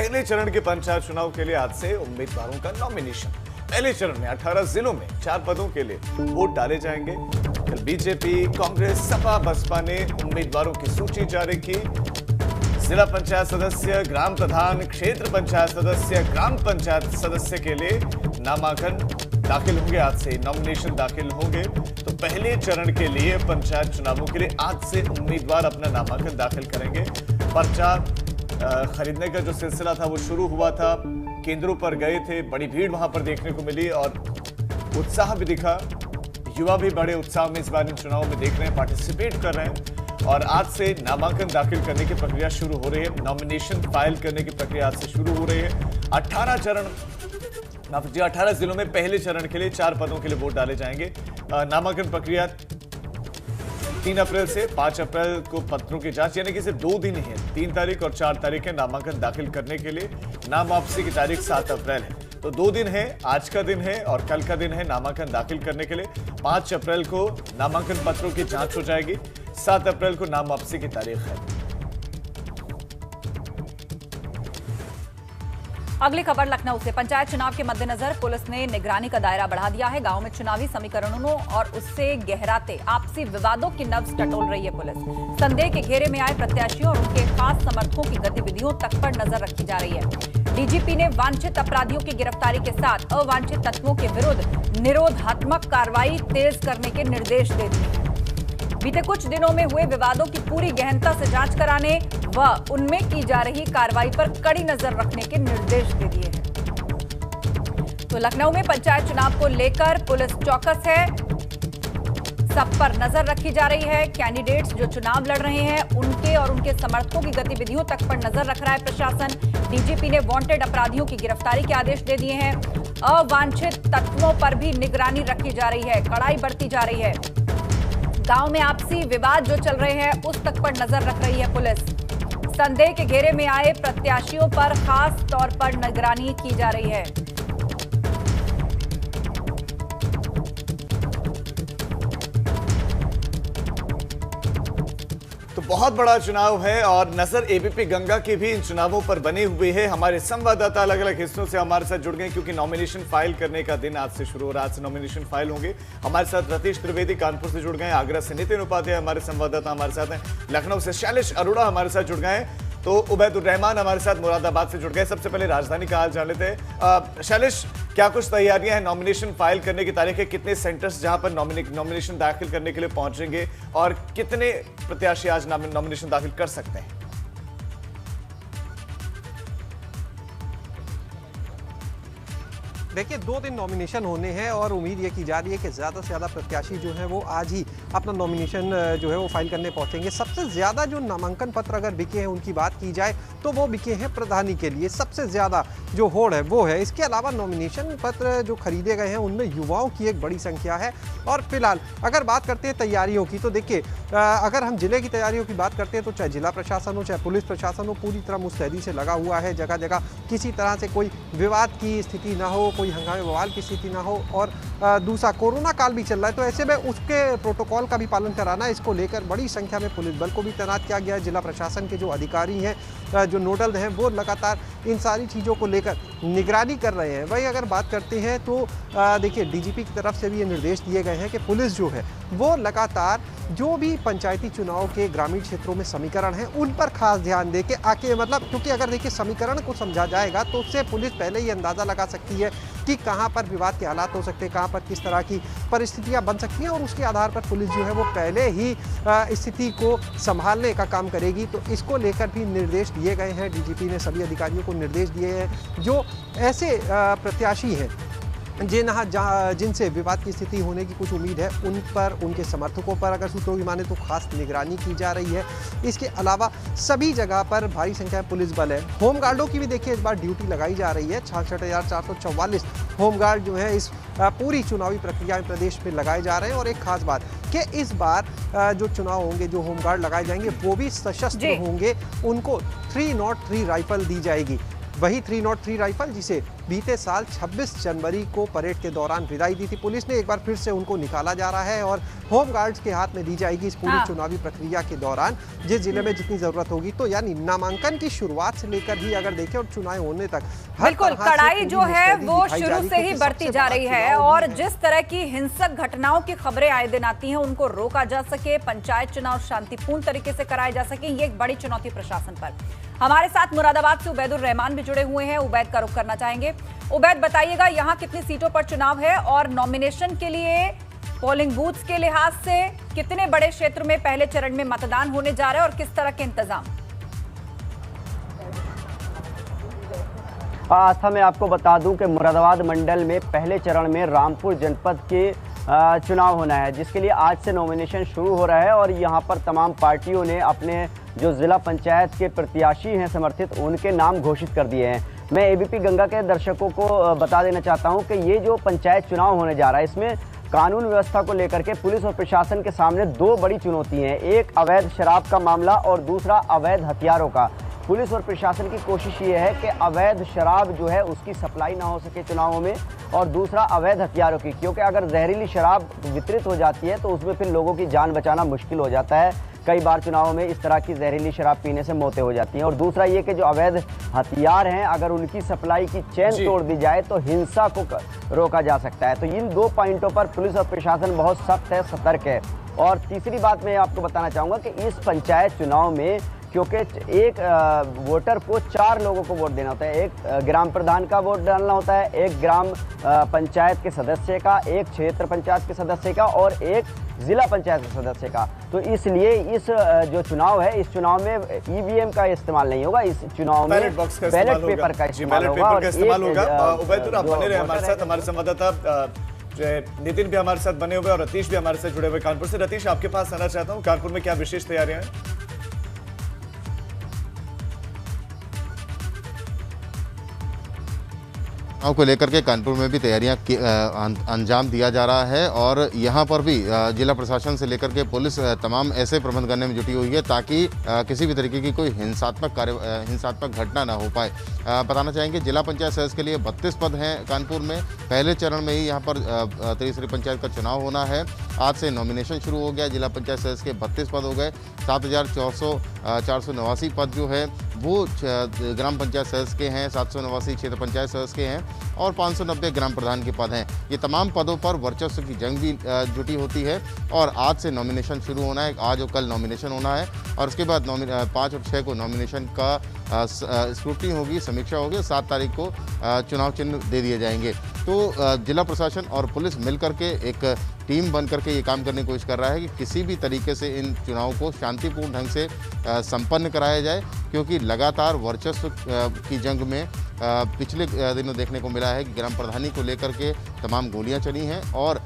पहले चरण के पंचायत चुनाव के लिए आज से उम्मीदवारों का नॉमिनेशन। पहले चरण में 18 जिलों में 4 पदों के लिए वोट डाले जाएंगे। कल बीजेपी, कांग्रेस, सपा, बसपा ने उम्मीदवारों की सूची जारी की। जिला पंचायत सदस्य, ग्राम प्रधान, क्षेत्र पंचायत सदस्य, ग्राम पंचायत सदस्य के लिए नामांकन दाखिल होंगे। आज से नॉमिनेशन दाखिल होंगे। तो पहले चरण के लिए पंचायत चुनावों के लिए आज से उम्मीदवार अपना नामांकन दाखिल करेंगे। पर्चा खरीदने का जो सिलसिला था वो शुरू हुआ था। केंद्रों पर गए थे, बड़ी भीड़ वहां पर देखने को मिली और उत्साह भी दिखा। युवा भी बड़े उत्साह में इस बार इन चुनाव में देख रहे हैं, पार्टिसिपेट कर रहे हैं। और आज से नामांकन दाखिल करने की प्रक्रिया शुरू हो रही है। नॉमिनेशन फाइल करने की प्रक्रिया आज से शुरू हो रही है। 18 जिलों में पहले चरण के लिए 4 पदों के लिए वोट डाले जाएंगे। नामांकन प्रक्रिया 3 अप्रैल से 5 अप्रैल को पत्रों की जांच, यानी कि सिर्फ 2 दिन है। 3 तारीख और 4 तारीख है नामांकन दाखिल करने के लिए। नाम वापसी की तारीख 7 अप्रैल है। तो 2 दिन है, आज का दिन है और कल का दिन है नामांकन दाखिल करने के लिए। 5 अप्रैल को नामांकन पत्रों की जांच हो जाएगी। 7 अप्रैल को नाम वापसी की तारीख है। अगली खबर लखनऊ से। पंचायत चुनाव के मद्देनजर पुलिस ने निगरानी का दायरा बढ़ा दिया है। गांव में चुनावी समीकरणों और उससे गहराते आपसी विवादों की नब्ज टटोल रही है पुलिस। संदेह के घेरे में आए प्रत्याशियों और उनके खास समर्थकों की गतिविधियों तक पर नजर रखी जा रही है। डीजीपी ने वांछित अपराधियों की गिरफ्तारी के साथ अवांछित तत्वों के विरुद्ध निरोधात्मक कार्रवाई तेज करने के निर्देश दे दिए हैं। बीते कुछ दिनों में हुए विवादों की पूरी गहनता से जांच कराने व उनमें की जा रही कार्रवाई पर कड़ी नजर रखने के निर्देश दे दिए हैं। तो लखनऊ में पंचायत चुनाव को लेकर पुलिस चौकस है। सब पर नजर रखी जा रही है। कैंडिडेट्स जो चुनाव लड़ रहे हैं उनके और उनके समर्थकों की गतिविधियों तक पर नजर रख रहा है प्रशासन। डीजीपी ने वांटेड अपराधियों की गिरफ्तारी के आदेश दे दिए हैं। अवांछित तत्वों पर भी निगरानी रखी जा रही है, कड़ाई बरती जा रही है। गांव में आपसी विवाद जो चल रहे हैं उस तक पर नजर रख रही है पुलिस। संदेह के घेरे में आए प्रत्याशियों पर खास तौर पर निगरानी की जा रही है। तो बहुत बड़ा चुनाव है और नजर एबीपी गंगा की भी इन चुनावों पर बनी हुई है। हमारे संवाददाता अलग अलग हिस्सों से हमारे साथ जुड़ गए क्योंकि नॉमिनेशन फाइल करने का दिन आज से शुरू हो रहा है। आज से नॉमिनेशन फाइल होंगे। हमारे साथ रतीश त्रिवेदी कानपुर से जुड़ गए, आगरा से नितिन उपाध्याय हमारे संवाददाता हमारे साथ हैं, लखनऊ से शैलेश अरोड़ा हमारे साथ जुड़ गए हैं, तो उबैदुर रहमान हमारे साथ मुरादाबाद से जुड़ गए। सबसे पहले राजधानी का हाल जान लेते हैं। शैलेश, क्या कुछ तैयारियां हैं? नॉमिनेशन फाइल करने की तारीख है, कितने सेंटर्स जहां पर नॉमिनेशन दाखिल करने के लिए पहुंचेंगे और कितने प्रत्याशी आज नॉमिनेशन दाखिल कर सकते हैं? देखिए 2 दिन नॉमिनेशन होने हैं और उम्मीद ये की जा रही है कि ज़्यादा से ज़्यादा प्रत्याशी जो है वो आज ही अपना नॉमिनेशन जो है वो फाइल करने पहुंचेंगे। सबसे ज़्यादा जो नामांकन पत्र अगर बिके हैं उनकी बात की जाए तो वो बिके हैं प्रधानी के लिए, सबसे ज़्यादा जो होड़ है वो है। इसके अलावा नॉमिनेशन पत्र जो खरीदे गए हैं उनमें युवाओं की एक बड़ी संख्या है। और फिलहाल अगर बात करते हैं तैयारियों की तो देखिए अगर हम जिले की तैयारियों की बात करते हैं तो चाहे जिला प्रशासन हो चाहे पुलिस प्रशासन हो, पूरी तरह मुस्तैदी से लगा हुआ है। जगह जगह किसी तरह से कोई विवाद की स्थिति ना हो, कोई हंगामे बवाल की स्थिति ना हो। और दूसरा कोरोना काल भी चल रहा है तो ऐसे में उसके प्रोटोकॉल का भी पालन कराना है। इसको लेकर बड़ी संख्या में पुलिस बल को भी तैनात किया गया है। जिला प्रशासन के जो अधिकारी हैं, जो नोडल हैं, वो लगातार इन सारी चीज़ों को लेकर निगरानी कर रहे हैं। वही अगर बात करते हैं तो देखिए डीजीपी की तरफ से भी ये निर्देश दिए गए हैं कि पुलिस जो है वो लगातार जो भी पंचायती चुनाव के ग्रामीण क्षेत्रों में समीकरण हैं उन पर खास ध्यान दे के आके, मतलब क्योंकि अगर देखिए समीकरण को समझा जाएगा तो उससे पुलिस पहले ही अंदाज़ा लगा सकती है कि कहाँ पर विवाद के हालात हो सकते हैं, कहाँ पर किस तरह की परिस्थितियाँ बन सकती हैं और उसके आधार पर पुलिस जो है वो पहले ही स्थिति को संभालने का काम करेगी। तो इसको लेकर भी निर्देश दिए गए हैं। डीजीपी ने सभी अधिकारियों को निर्देश दिए हैं जो ऐसे प्रत्याशी हैं जिनसे विवाद की स्थिति होने की कुछ उम्मीद है उन पर, उनके समर्थकों पर अगर सूत्रों की माने तो खास निगरानी की जा रही है। इसके अलावा सभी जगह पर भारी संख्या में पुलिस बल है। होमगार्डों की भी देखिए इस बार ड्यूटी लगाई जा रही है। 66,444 होमगार्ड जो है इस पूरी चुनावी प्रक्रिया में प्रदेश में लगाए जा रहे हैं। और एक खास बात कि इस बार जो चुनाव होंगे, जो होमगार्ड लगाए जाएंगे वो भी सशस्त्र होंगे। उनको 303 राइफल दी जाएगी। वही 303 राइफल जिसे बीते साल 26 जनवरी को परेड के दौरान विदाई दी थी पुलिस ने, एक बार फिर से उनको निकाला जा रहा है और होम गार्ड्स के हाथ में दी जाएगी इस पूरी चुनावी प्रक्रिया के दौरान जिस जिले में जितनी जरूरत होगी। तो यानी नामांकन की शुरुआत से लेकर ही अगर देखें और चुनाव होने तक बिल्कुल कड़ाई जो है वो शुरू से ही बढ़ती जा रही है और जिस तरह की हिंसक घटनाओं की खबरें आए दिन आती हैं उनको रोका जा सके, पंचायत चुनाव शांतिपूर्ण तरीके से कराए जा सके, ये एक बड़ी चुनौती प्रशासन पर। हमारे साथ मुरादाबाद से उबैदुर रहमान भी जुड़े हुए हैं, उबैद का रुख करना चाहेंगे। उबैद बताइएगा यहाँ कितनी सीटों पर चुनाव है और नॉमिनेशन के लिए पोलिंग बूथ्स के लिहाज से कितने बड़े क्षेत्र में पहले चरण में मतदान होने जा रहा है और किस तरह के इंतजाम? आस्था मैं आपको बता दूं कि मुरादाबाद मंडल में पहले चरण में रामपुर जनपद के चुनाव होना है जिसके लिए आज से नॉमिनेशन शुरू हो रहा है और यहां पर तमाम पार्टियों ने अपने जो जिला पंचायत के प्रत्याशी हैं समर्थित उनके नाम घोषित कर दिए हैं। मैं एबीपी गंगा के दर्शकों को बता देना चाहता हूं कि ये जो पंचायत चुनाव होने जा रहा है इसमें कानून व्यवस्था को लेकर के पुलिस और प्रशासन के सामने दो बड़ी चुनौती हैं, एक अवैध शराब का मामला और दूसरा अवैध हथियारों का। पुलिस और प्रशासन की कोशिश ये है कि अवैध शराब जो है उसकी सप्लाई ना हो सके चुनावों में और दूसरा अवैध हथियारों की, क्योंकि अगर जहरीली शराब वितरित हो जाती है तो उसमें फिर लोगों की जान बचाना मुश्किल हो जाता है। कई बार चुनावों में इस तरह की जहरीली शराब पीने से मौतें हो जाती हैं। और दूसरा ये कि जो अवैध हथियार हैं अगर उनकी सप्लाई की चेन तोड़ दी जाए तो हिंसा को रोका जा सकता है। तो इन दो पॉइंटों पर पुलिस और प्रशासन बहुत सख्त है, सतर्क है। और तीसरी बात मैं आपको बताना चाहूँगा कि इस पंचायत चुनाव में क्योंकि एक वोटर को 4 लोगों को वोट देना होता है, एक ग्राम प्रधान का वोट डालना होता है, एक ग्राम पंचायत के सदस्य का, एक क्षेत्र पंचायत के सदस्य का और एक जिला पंचायत के सदस्य का। तो इसलिए इस जो चुनाव है इस चुनाव में ईवीएम का इस्तेमाल नहीं होगा, इस चुनाव में बैलेट पेपर का इस्तेमाल होगा। उबैदुर आप बने रहे हमारे साथ, हमारे संवाददाता नितिन भी हमारे साथ बने हुए और रतीश भी हमारे साथ जुड़े हुए कानपुर से। रतीश आपके पास आना चाहता हूँ, कानपुर में क्या विशेष तैयारियां हैं? को लेकर के कानपुर में भी तैयारियां अंजाम दिया जा रहा है और यहां पर भी जिला प्रशासन से लेकर के पुलिस तमाम ऐसे प्रबंध करने में जुटी हुई है ताकि किसी भी तरीके की कोई हिंसात्मक घटना ना हो पाए। बताना चाहेंगे जिला पंचायत सदस्य के लिए 32 पद हैं कानपुर में। पहले चरण में ही यहाँ पर तीसरी पंचायत का चुनाव होना है। आज से नॉमिनेशन शुरू हो गया। जिला पंचायत सदस्य के 32 पद हो गए। 7,489 पद जो है वो ग्राम पंचायत सदस्य के हैं, 789 क्षेत्र पंचायत सदस्य के हैं और 590 ग्राम प्रधान के पद हैं। ये तमाम पदों पर वर्चस्व की जंग भी जुटी होती है और आज से नॉमिनेशन शुरू होना है। आज और कल नॉमिनेशन होना है और उसके बाद 5 और 6 को नॉमिनेशन का स्क्रूटनी होगी, समीक्षा होगी। 7 तारीख को चुनाव चिन्ह दे दिए जाएंगे। तो जिला प्रशासन और पुलिस मिलकर के एक टीम बन करके ये काम करने की कोशिश कर रहा है कि किसी भी तरीके से इन चुनावों को शांतिपूर्ण ढंग से संपन्न कराया जाए, क्योंकि लगातार वर्चस्व की जंग में पिछले दिनों देखने को मिला है कि ग्राम प्रधानी को लेकर के तमाम गोलियां चली हैं और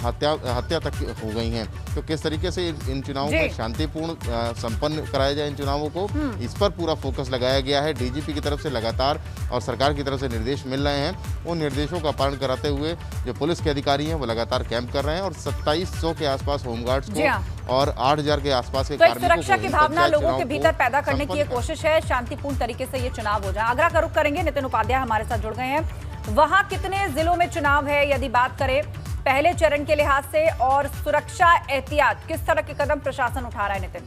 हत्या तक हो गई हैं। तो किस तरीके से इन चुनावों को शांतिपूर्ण संपन्न कराया जाए, इन चुनावों को, इस पर पूरा फोकस लगाया गया है। डीजीपी की तरफ से लगातार और सरकार की तरफ से निर्देश मिल रहे हैं। उन निर्देशों का पालन कराते हुए जो पुलिस के अधिकारी हैं वो लगातार कैंप कर रहे हैं और 2700 के आसपास होमगार्ड्स को और 8000 के आसपास के कार्मिकों को सुरक्षा की भावना लोगों के भीतर पैदा करने की कोशिश है, शांतिपूर्ण तरीके से ये चुनाव हो जाए। आगरा का रुख करेंगे, नितिन उपाध्याय हमारे साथ जुड़ गए हैं। वहां कितने जिलों में चुनाव है यदि बात करें पहले चरण के लिहाज से, और सुरक्षा एहतियात किस तरह के कदम प्रशासन उठा रहा है? नितिन,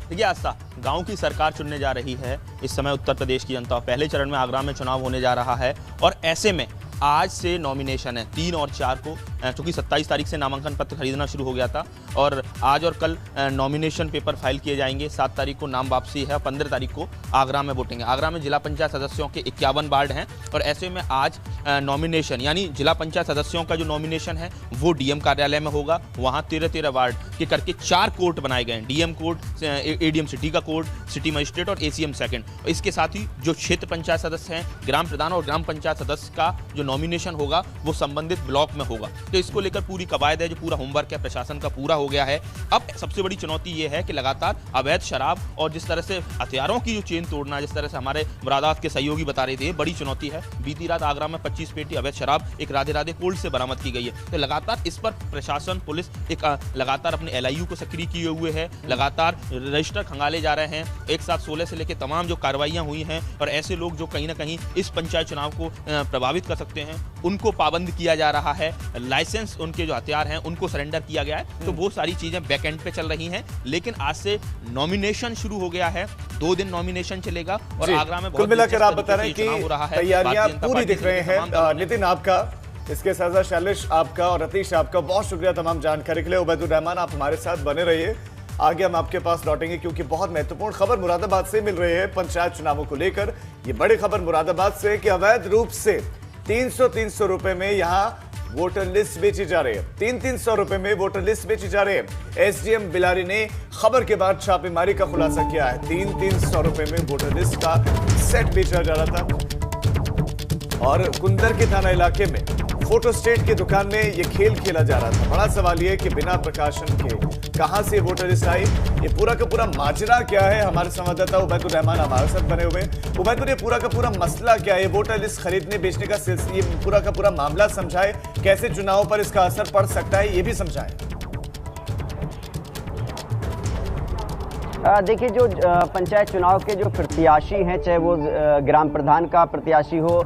देखिए आस्था, गांव की सरकार चुनने जा रही है इस समय उत्तर प्रदेश की जनता। पहले चरण में आगरा में चुनाव होने जा रहा है और ऐसे में आज से नॉमिनेशन है 3 और 4 को, चूंकि 27 तारीख से नामांकन पत्र खरीदना शुरू हो गया था और आज और कल नॉमिनेशन पेपर फाइल किए जाएंगे। 7 तारीख को नाम वापसी है, 15 तारीख को आगरा में वोटिंग है। आगरा में जिला पंचायत सदस्यों के 51 वार्ड हैं और ऐसे में आज नॉमिनेशन यानी जिला पंचायत सदस्यों का जो नॉमिनेशन है वो डीएम कार्यालय में होगा। वहाँ 13-13 वार्ड के करके 4 कोर्ट बनाए गए हैं, डीएम कोर्ट, एडीएम सिटी का कोर्ट, सिटी मजिस्ट्रेट और एसीएम सेकंड। इसके साथ ही जो क्षेत्र पंचायत सदस्य हैं, ग्राम प्रधान और ग्राम पंचायत सदस्य का जो नॉमिनेशन होगा वो संबंधित ब्लॉक में होगा। तो इसको लेकर पूरी कवायद है, जो पूरा होमवर्क है प्रशासन का पूरा हो गया है। अब सबसे बड़ी चुनौती ये है कि लगातार अवैध शराब और जिस तरह से हथियारों की जो चेन तोड़ना, जिस तरह से हमारे मुरादाबाद के सहयोगी बता रहे थे, बड़ी चुनौती है। बीती रात आगरा में 25 पेटी अवैध शराब एक राधे राधे कोल्ड से बरामद की गई है। तो लगातार इस पर प्रशासन, पुलिस एक लगातार अपने LIU को सक्रिय किए हुए है, लगातार रजिस्टर खंगाले जा रहे हैं। एक साथ 16 से लेकर तमाम जो कार्रवाइयां हुई हैं और ऐसे लोग जो कहीं ना कहीं इस पंचायत चुनाव को प्रभावित कर सकते हैं उनको पाबंद किया जा रहा है। लाइसेंस, उनके जो हथियार हैं उनको सरेंडर किया गया है। तो वो सारी चीजें बैक एंड पे चल रही हैं। लेकिन आज से नॉमिनेशन शुरू हो गया है, 2 दिन नॉमिनेशन चलेगा और आगरा में कुल मिलाकर आप बता रहे हैं कि तैयारियां पूरी दिख रहे हैं। नितिन आपका, इसके साथ शैलेश आपका और रतीश आपका बहुत शुक्रिया तमाम जानकारी के लिए। उबैदुर रहमान, आप हमारे साथ बने रहिए, आगे हम आपके पास लौटेंगे क्योंकि बहुत महत्वपूर्ण खबर मुरादाबाद से मिल रही है पंचायत चुनावों को लेकर। ये बड़ी खबर मुरादाबाद से कि अवैध रूप से 300 रुपए में यहां वोटर लिस्ट बेची जा रही है। 300 रुपए में वोटर लिस्ट बेची जा रही है। SDM बिलारी ने खबर के बाद छापेमारी का खुलासा किया है। 300 रुपए में वोटर लिस्ट का सेट बेचा जा रहा था और कुंदर के थाना इलाके में फोटो स्टेट की दुकान में यह खेल खेला जा रहा था। बड़ा सवाल यह कि बिना प्रकाशन के कहां से वोटर लिस्ट आई, ये पूरा का पूरा माजरा क्या है? हमारे संवाददाता उबैदुर रहमान हमारे साथ बने हुए हैं। उबैदुर, ये पूरा का पूरा मसला क्या है? वोटर लिस्ट खरीदने बेचने का सिलसिला, ये पूरा का पूरा मामला समझाए, कैसे चुनावों पर इसका असर पड़ सकता है ये भी समझाएं। देखिए, जो पंचायत चुनाव के जो प्रत्याशी हैं, चाहे वो ग्राम प्रधान का प्रत्याशी हो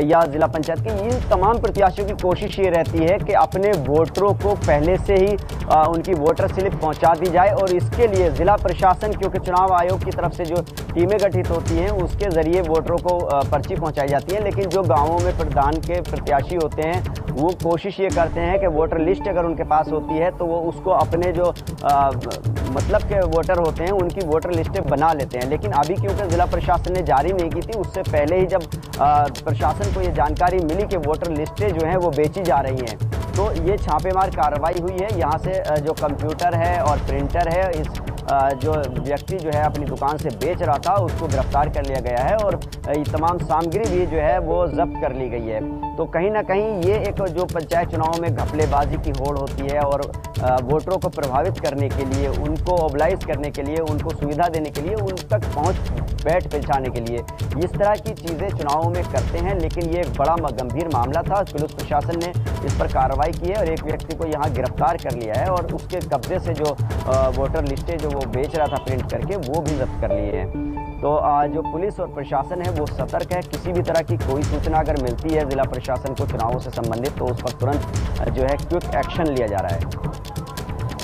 या जिला पंचायत के, इन तमाम प्रत्याशियों की कोशिश ये रहती है कि अपने वोटरों को पहले से ही उनकी वोटर स्लिप पहुंचा दी जाए। और इसके लिए जिला प्रशासन, क्योंकि चुनाव आयोग की तरफ से जो टीमें गठित होती हैं उसके ज़रिए वोटरों को पर्ची पहुंचाई जाती है। लेकिन जो गाँवों में प्रधान के प्रत्याशी होते हैं वो कोशिश ये करते हैं कि वोटर लिस्ट अगर उनके पास होती है तो वो उसको अपने जो मतलब के वोटर होते हैं उनकी वोटर लिस्टें बना लेते हैं। लेकिन अभी क्योंकि जिला प्रशासन ने जारी नहीं की थी, उससे पहले ही जब प्रशासन को ये जानकारी मिली कि वोटर लिस्टें जो हैं वो बेची जा रही हैं, तो ये छापेमार कार्रवाई हुई है। यहाँ से जो कंप्यूटर है और प्रिंटर है, इस जो व्यक्ति जो है अपनी दुकान से बेच रहा था उसको गिरफ्तार कर लिया गया है और ये तमाम सामग्री भी जो है वो जब्त कर ली गई है। तो कहीं ना कहीं ये एक जो पंचायत चुनाव में घपलेबाजी की होड़ होती है और वोटरों को प्रभावित करने के लिए, उनको ओबलाइज करने के लिए, उनको सुविधा देने के लिए, उन तक बैठ पहुँचाने के लिए इस तरह की चीज़ें चुनावों में करते हैं। लेकिन ये एक बड़ा गंभीर मामला था, पुलिस प्रशासन ने इस पर कार्रवाई की है और एक व्यक्ति को यहाँ गिरफ्तार कर लिया है और उसके कब्जे से जो वोटर लिस्टें जो वो बेच रहा था प्रिंट करके, वो भी जब्त कर लिए हैं। तो जो पुलिस और प्रशासन है वो सतर्क है। किसी भी तरह की कोई सूचना अगर मिलती है जिला प्रशासन को चुनावों से संबंधित, तो उस पर तुरंत जो है क्विक एक्शन लिया जा रहा है।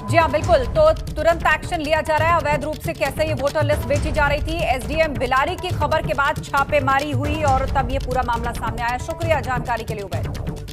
जी हाँ, बिल्कुल, तो तुरंत एक्शन लिया जा रहा है। अवैध रूप से कैसे ये वोटर लिस्ट बेची जा रही थी, SDM बिलारी की खबर के बाद छापेमारी हुई और तब ये पूरा मामला सामने आया। शुक्रिया जानकारी के लिए उबैद।